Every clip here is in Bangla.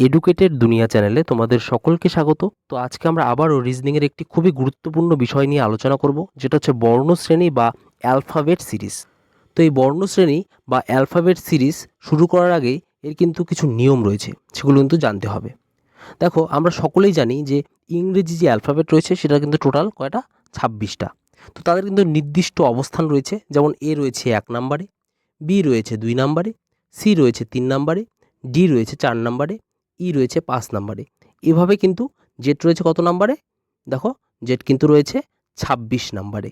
এডুকেটেড দুনিয়া চ্যানেলে তোমাদের সকলকে স্বাগত। তো আজকে আমরা আবারও রিজনিংয়ের একটি খুবই গুরুত্বপূর্ণ বিষয় নিয়ে আলোচনা করব, যেটা হচ্ছে বর্ণশ্রেণী বা অ্যালফাবেট সিরিজ। তো এই বর্ণশ্রেণী বা অ্যালফাবেট সিরিজ শুরু করার আগে এর কিন্তু কিছু নিয়ম রয়েছে, সেগুলো কিন্তু জানতে হবে। দেখো, আমরা সকলেই জানি যে ইংরেজি যে অ্যালফাবেট রয়েছে সেটা কিন্তু টোটাল কয়টা, 26টা। তো তাদের কিন্তু নির্দিষ্ট অবস্থান রয়েছে, যেমন এ রয়েছে 1 নম্বরে, বি রয়েছে 2 নম্বরে, সি রয়েছে 3 নম্বরে, ডি রয়েছে 4 নম্বরে, ই রয়েছে 5 নম্বরে। এভাবে কিন্তু জেড রয়েছে কত নম্বরে? দেখো, জেড কিন্তু রয়েছে 26 নম্বরে।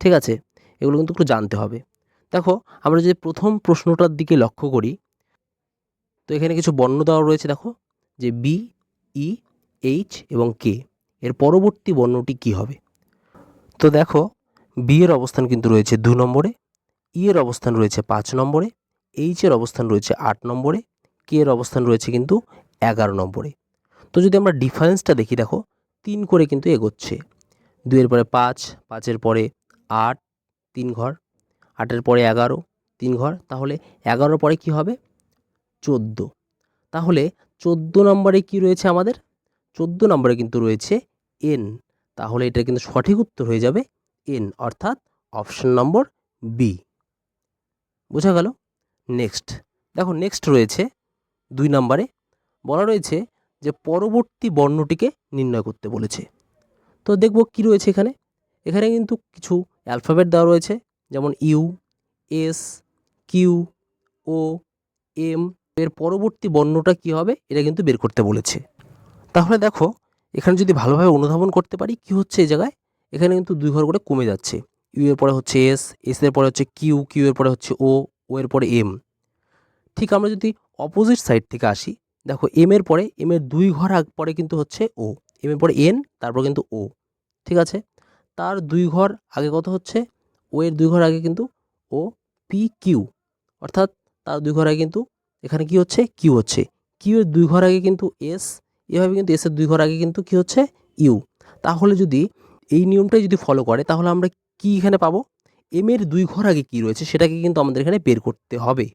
ঠিক আছে, এগুলো কিন্তু একটু জানতে হবে। দেখো, আমরা যদি প্রথম প্রশ্নটার দিকে লক্ষ্য করি, তো এখানে কিছু বর্ণ দেওয়া রয়েছে। দেখো যে বি, ই, এইচ এবং কে, এর পরবর্তী বর্ণটি কি হবে? তো দেখো, বি এর অবস্থান কিন্তু রয়েছে 2 নম্বরে, ই এর অবস্থান রয়েছে 5 নম্বরে, এইচ এর অবস্থান রয়েছে 8 নম্বরে, কে এর অবস্থান রয়েছে কিন্তু 11 নম্বরে। তো যদি আমরা ডিফারেন্সটা দেখি, দেখো 3 করে কিন্তু এগোচ্ছে। 2 এর পরে 5, 5 এর পরে 8, 3 ঘর, 8 এর পরে 11, 3 ঘর, তাহলে 11 পরে কি হবে? 14। তাহলে 14 নম্বরে কি রয়েছে আমাদের? 14 নম্বরে কিন্তু রয়েছে এন। তাহলে এটা কিন্তু সঠিক উত্তর হয়ে যাবে এন, অর্থাৎ অপশন নম্বর বি। বোঝা গেল? নেক্সট দেখো, নেক্সট রয়েছে 2 নম্বরে, বলা রয়েছে যে পরবর্তী বর্ণটিকে নির্ণয় করতে বলেছে। তো দেখব কি রয়েছে এখানে। এখানে কিন্তু কিছু অ্যালফাবেট দেওয়া রয়েছে, যেমন U, S, Q, O, M. এর পরবর্তী বর্ণটা কি হবে এটা কিন্তু বের করতে বলেছে। তাহলে দেখো, এখানে যদি ভালোভাবে অনুধাবন করতে পারি কি হচ্ছে এই জায়গায়, এখানে কিন্তু 2 ঘর করে কমে যাচ্ছে। ইউ এর পরে হচ্ছে এস, এস এর পরে হচ্ছে কিউ, কিউ এর পরে হচ্ছে ও, ও এর পরে এম। ঠিক আমরা যদি অপোজিট সাইড থেকে আসি, দেখো এম এর পরে, এম এর 2 ঘর পরে কিন্তু হচ্ছে ও, এম এর পরে এন, তারপর কিন্তু ও। ঠিক আছে, তার 2 ঘর আগে কত হচ্ছে? ও এর 2 ঘর আগে কিন্তু ও, পি, কিউ, অর্থাৎ তার 2 ঘর আগে কিন্তু এখানে কি হচ্ছে? কিউ হচ্ছে। কিউ এর 2 ঘর আগে কিন্তু এস, এভাবে কিন্তু এস এর 2 ঘর আগে কিন্তু কি হচ্ছে? ইউ। তাহলে যদি এই নিয়মটাই যদি ফলো করে, তাহলে আমরা কি এখানে পাবো? এম এর 2 ঘর আগে কি রয়েছে সেটাকে কিন্তু আমাদের এখানে বের করতে হবে।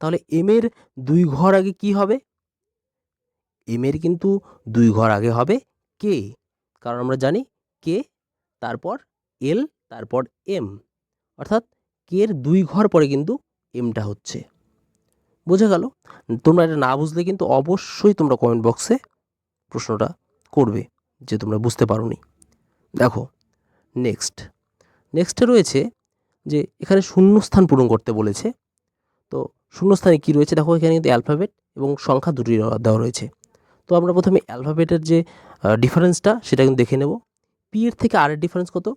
তাহলে এম এর 2 ঘর আগে কি হবে? এম এর কিন্তু 2 ঘর আগে হবে কে, কারণ আমরা জানি কে, তারপর এল, তারপর এম, অর্থাৎ কে এর 2 ঘর পরে কিন্তু এমটা হচ্ছে। বোঝা গেল? তোমরা এটা না বুঝলে কিন্তু অবশ্যই তোমরা কমেন্ট বক্সে প্রশ্নটা করবে যে তোমরা বুঝতে পারোনি। দেখো, নেক্সট নেক্সটে রয়েছে যে এখানে শূন্যস্থান পূরণ করতে বলেছে। তো শূন্যস্থানে কি রয়েছে? দেখো, এখানে কিন্তু অ্যালফাবেট এবং সংখ্যা দুটি দেওয়া রয়েছে। তো আমরা প্রথমে অ্যালফাবেটের যে ডিফারেন্সটা সেটা কিন্তু দেখে নেব। পি এর থেকে আর এর ডিফারেন্স কত?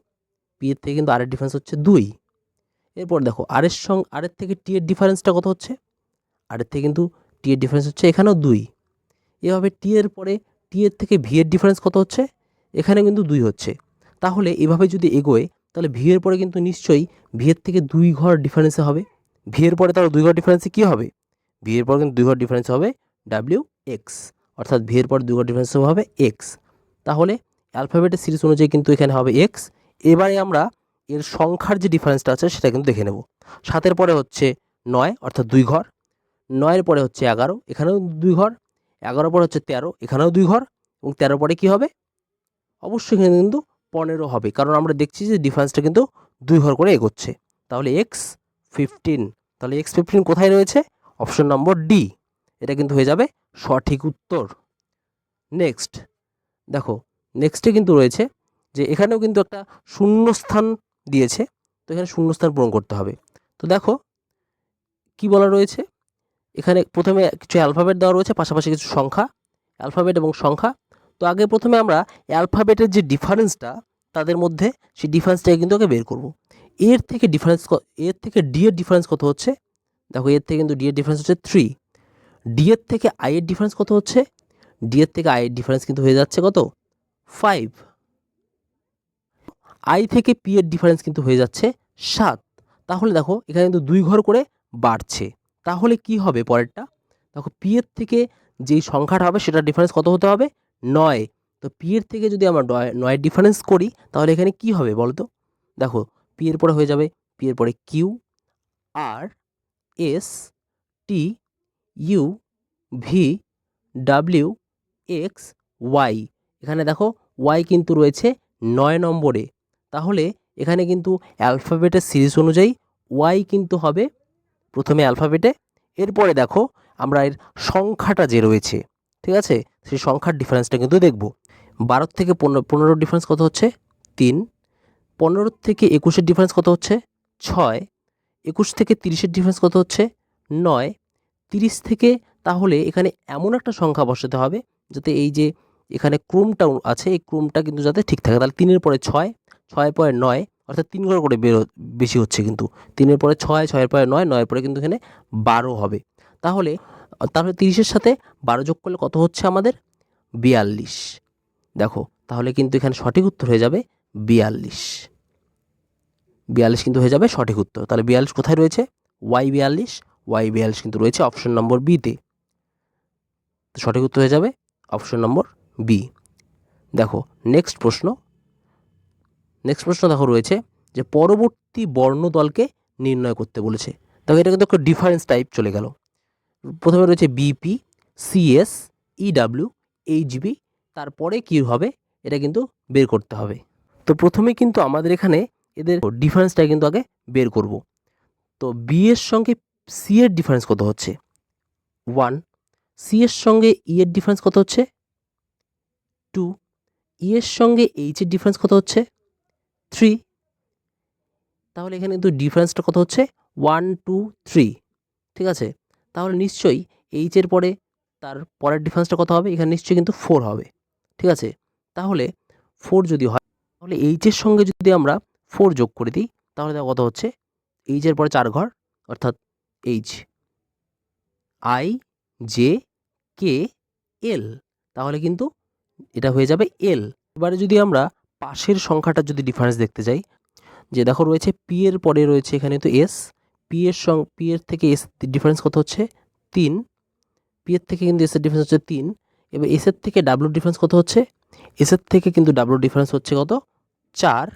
পি এর থেকে কিন্তু আর এর ডিফারেন্স হচ্ছে 2। এরপর দেখো আর এর থেকে টি এর ডিফারেন্সটা কত হচ্ছে? আর এর থেকে কিন্তু টি এর ডিফারেন্স হচ্ছে এখানেও 2। এভাবে টি এর পরে টি এর থেকে ভি এর ডিফারেন্স কত হচ্ছে? এখানে কিন্তু 2 হচ্ছে। তাহলে এভাবে যদি এগোয়, তাহলে ভি এর পরে কিন্তু নিশ্চয়ই ভি এর থেকে 2 ঘর ডিফারেন্সে হবে। ভি এর পরে তাহলে 2 ঘর ডিফারেন্সে কী হবে? ভি এর পর কিন্তু 2 ঘর ডিফারেন্স হবে ডাব্লিউ এক্স, অর্থাৎ ভি এর পর 2 ঘর ডিফারেন্স হবে এক্স। তাহলে অ্যালফাবেটের সিরিজ অনুযায়ী কিন্তু এখানে হবে এক্স। এবারে আমরা এর সংখ্যার যে ডিফারেন্সটা আছে সেটা কিন্তু দেখে নেব। 7 পরে হচ্ছে 9, অর্থাৎ 2 ঘর। 9 পরে হচ্ছে 11, এখানেও 2 ঘর। 11 পরে হচ্ছে 13, এখানেও 2 ঘর। এবং 13 পরে কি হবে? অবশ্যই এখানে কিন্তু 15 হবে, কারণ আমরা দেখছি যে ডিফারেন্সটা কিন্তু 2 ঘর করে এগোচ্ছে। তাহলে এক্স 15। তাহলে এক্স 15 কোথায় রয়েছে? Option number D. এটা কিন্তু হয়ে যাবে সঠিক উত্তর। নেক্সট দেখো, নেক্সটে কিন্তু রয়েছে যে এখানেও কিন্তু একটা শূন্যস্থান দিয়েছে। তো এখানে শূন্যস্থান পূরণ করতে হবে। তো দেখো কি বলা রয়েছে, এখানে প্রথমে কিছু অ্যালফাবেট দেওয়া রয়েছে, পাশাপাশি কিছু সংখ্যা, অ্যালফাবেট এবং সংখ্যা। তো আগে প্রথমে আমরা অ্যালফাবেটের যে ডিফারেন্সটা তাদের মধ্যে, সেই ডিফারেন্সটাকে কিন্তু আগে বের করব। এর থেকে ডিফারেন্স, এর থেকে ডি এর ডিফারেন্স কত হচ্ছে? দেখো, এর থেকে কিন্তু ডি এর ডিফারেন্স হচ্ছে 3। ডি এর থেকে আই এর ডিফারেন্স কত হচ্ছে? ডি এর থেকে আই এর ডিফারেন্স কিন্তু হয়ে যাচ্ছে কত? 5। আই থেকে পি এর ডিফারেন্স কিন্তু হয়ে যাচ্ছে 7। তাহলে দেখো এখানে কিন্তু 2 ঘর করে বাড়ছে। তাহলে কি হবে পরেরটা? দেখো, পি এর থেকে যেই সংখ্যাটা হবে সেটার ডিফারেন্স কত হতে হবে? 9। তো পি এর থেকে যদি আমরা 9 ডিফারেন্স করি, তাহলে এখানে কি হবে বলো তো? দেখো, পি এর পরে হয়ে যাবে, পি এর পরে Q, R, S, T, U, V, W X Y, এখানে দেখো ওয়াই কিন্তু রয়েছে 9 নম্বরে, তাহলে এখানে কিন্তু অ্যালফাবেটের সিরিজ অনুযায়ী ওয়াই কিন্তু হবে প্রথমে অ্যালফাবেটে, এরপরে দেখো আমরা এর সংখ্যাটা যে রয়েছে, ঠিক আছে, সেই সংখ্যার ডিফারেন্সটা কিন্তু দেখব। 12 থেকে 15 ডিফারেন্স কত হচ্ছে 3, 15 থেকে 21-এর ডিফারেন্স কত হচ্ছে 6, 21 থেকে 30-এর ডিফারেন্স কত হচ্ছে 9, 30 থেকে, তাহলে এখানে এমন একটা সংখ্যা বসাতে হবে যাতে এই যে এখানে ক্রমটা আছে এই ক্রমটা কিন্তু যাতে ঠিক থাকে। তাহলে 3-এর পরে 6, 6-এর পরে 9, অর্থাৎ 3 ঘর করে বেশি হচ্ছে কিন্তু 3-এর পরে 6, 6-এর পরে 9, 9-এর পরে কিন্তু এখানে 12 হবে। তাহলে 30-এর সাথে 12 যোগ করলে কত হচ্ছে আমাদের 42। দেখো তাহলে কিন্তু এখানে সঠিক উত্তর হয়ে যাবে 42। 42 কিন্তু হয়ে যাবে সঠিক উত্তর। তাহলে 42 কোথায় রয়েছে? ওয়াই 42, ওয়াই 42 কিন্তু রয়েছে অপশন নম্বর বিতে। তো সঠিক উত্তর হয়ে যাবে অপশন নম্বর বি। দেখো নেক্সট প্রশ্ন দেখো রয়েছে যে পরবর্তী বর্ণদলকে নির্ণয় করতে বলেছে। দেখো এটা কিন্তু একটা ডিফারেন্স টাইপ চলে গেল। প্রথমে রয়েছে বিপি, সিএস, ইডাব্লিউ, এইচবি, তারপরে কী হবে এটা কিন্তু বের করতে হবে। তো প্রথমে কিন্তু আমাদের এখানে এদের ডিফারেন্সটা কিন্তু আগে বের করব। তো বি এর সঙ্গে সি এর ডিফারেন্স কত হচ্ছে 1, সি এর সঙ্গে ই এর ডিফারেন্স কত হচ্ছে 2, ই এর সঙ্গে এইচ এর ডিফারেন্স কত হচ্ছে 3, তাহলে এখানে কিন্তু ডিফারেন্সটা কত হচ্ছে 1, 2, 3, ঠিক আছে। তাহলে নিশ্চয়ই এইচ এর পরে তার পরের ডিফারেন্সটা কত হবে, এখানে নিশ্চয়ই কিন্তু 4 হবে, ঠিক আছে। তাহলে 4 যদি হয় তাহলে এইচ এর সঙ্গে যদি আমরা 4 যোগ করে দিই তাহলে দেখো কত হচ্ছে, এইচ এর পরে 4 ঘর অর্থাৎ এইচ, আই, জে, কে, এল, তাহলে কিন্তু এটা হয়ে যাবে এল। এবারে যদি আমরা পাশের সংখ্যাটার যদি ডিফারেন্স দেখতে যাই, যে দেখো রয়েছে পি এর পরে রয়েছে এখানে তো এস, পি এর থেকে এস ডিফারেন্স কত হচ্ছে 3, পি এর থেকে কিন্তু এস এর ডিফারেন্স হচ্ছে 3, এবার এস এর থেকে ডাব্লুর ডিফারেন্স কত হচ্ছে, এস এর থেকে কিন্তু ডাব্লুর ডিফারেন্স হচ্ছে কত 4,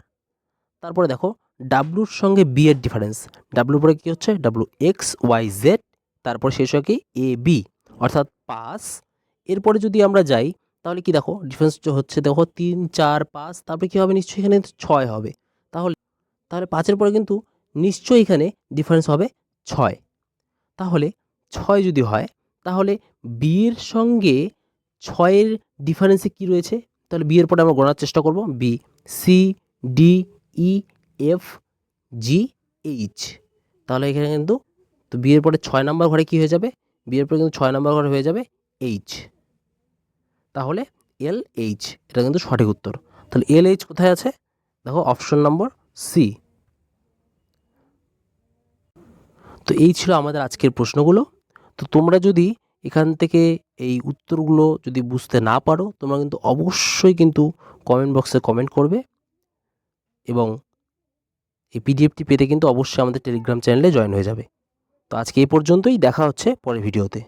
তারপরে দেখো ডাব্লুর সঙ্গে বি এর ডিফারেন্স, ডাব্লুর পরে কী হচ্ছে ডাব্লু এক্স ওয়াই জেড, তারপরে শেষ হয় কি এ বি অর্থাৎ 5। এরপরে যদি আমরা যাই তাহলে কি দেখো ডিফারেন্স হচ্ছে দেখো 3, 4, 5, তারপরে কী হবে নিশ্চয়ই এখানে 6 হবে। তাহলে 5-এর পরে কিন্তু নিশ্চয়ই এখানে ডিফারেন্স হবে 6। তাহলে 6 যদি হয় তাহলে বি এর সঙ্গে 6-এর ডিফারেন্সে কী রয়েছে, তাহলে বি এর পরে আমরা গণার চেষ্টা করব, বি, সি, ডি, ই, এফ, জি, এইচ, তাহলে এখানে কিন্তু তো বি এর পরে 6 নাম্বার ঘরে কী হয়ে যাবে, বি এর পরে কিন্তু 6 নাম্বার ঘরে হয়ে যাবে এইচ, তাহলে এল এইচ, এটা কিন্তু সঠিক উত্তর। তাহলে এল এইচ কোথায় আছে, দেখো অপশন নম্বর সি। তো এই ছিল আমাদের আজকের প্রশ্নগুলো। তো তোমরা যদি এখান থেকে এই উত্তরগুলো যদি বুঝতে না পারো তোমরা কিন্তু অবশ্যই কিন্তু কমেন্ট বক্সে কমেন্ট করবে, এবং এই পিডিএফটি পেতে কিন্তু অবশ্যই আমাদের টেলিগ্রাম চ্যানেলে জয়েন হয়ে যাবে। তো আজকে এই পর্যন্তই, দেখা হচ্ছে পরের ভিডিওতে।